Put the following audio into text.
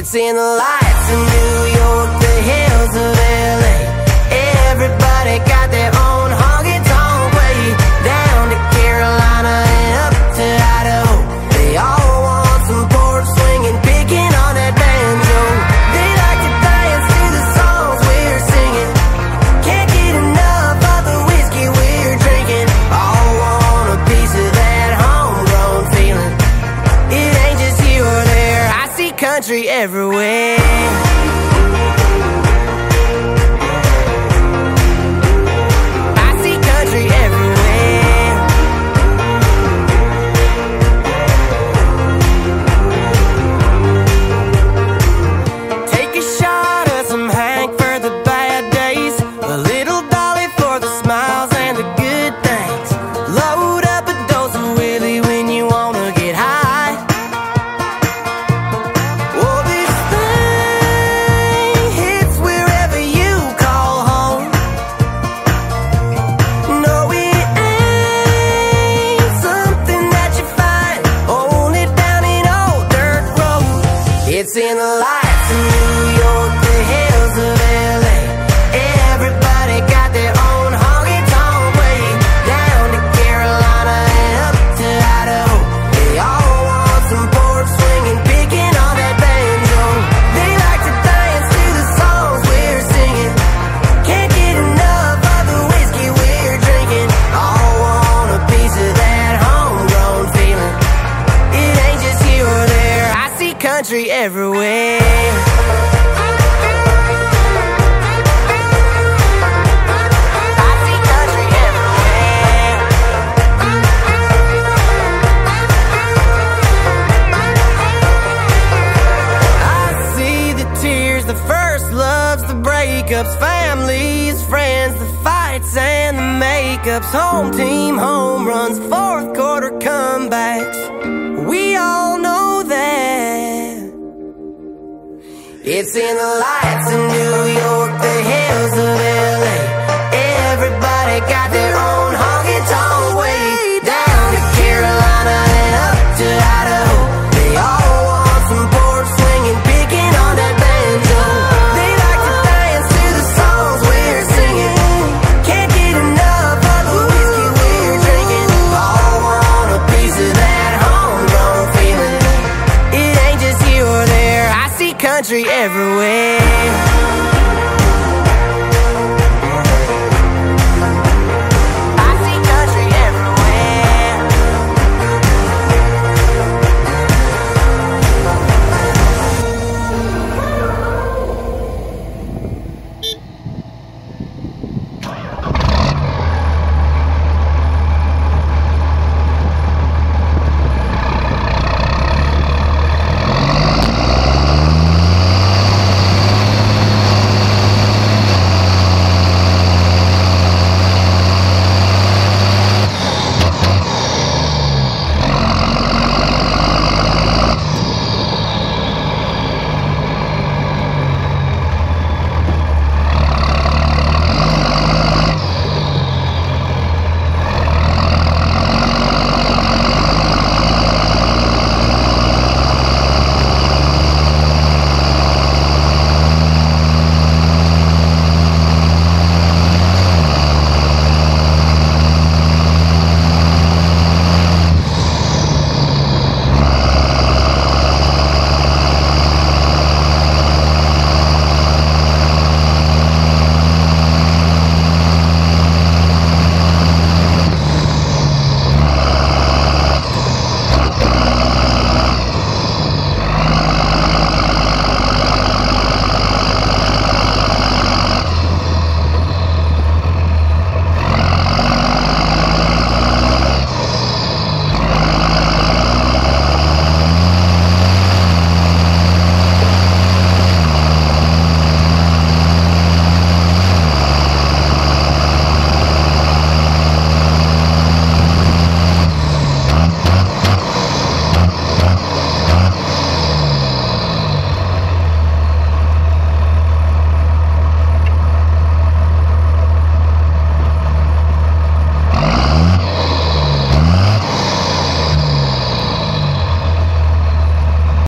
It's in the lights in New York, the hills of LA. Everybody got their own honky-tonk way. Down to Carolina and up to Idaho, they all want some porch swinging, picking on that banjo. They like to dance to the songs we're singing. Can't get enough of the whiskey we're drinking. All want a piece of that homegrown feeling. It ain't just here or there, I see country everywhere. It's in the lights in New York, the hills of LA. Everybody got their own honky-tonk way. Down to Carolina and up to Idaho, they all want some porch swinging, picking on that banjo. They like to dance to the songs we're singing. Can't get enough of the whiskey we're drinking. All want a piece of that homegrown feeling. It ain't just here or there, I see country everywhere. The first loves, the breakups, families, friends, the fights and the makeups, home team, home runs, fourth quarter comebacks. We all know that. It's in the lights in New York, the hills of LA. Everybody got their own honky-tonk way. Down to Carolina and up to Idaho, they all want some porch swinging, picking on that banjo. They like to dance to the songs we're singing. Can't get enough of the whiskey we're drinking. All want a piece of that homegrown feeling. It ain't just here or there, I see country everywhere.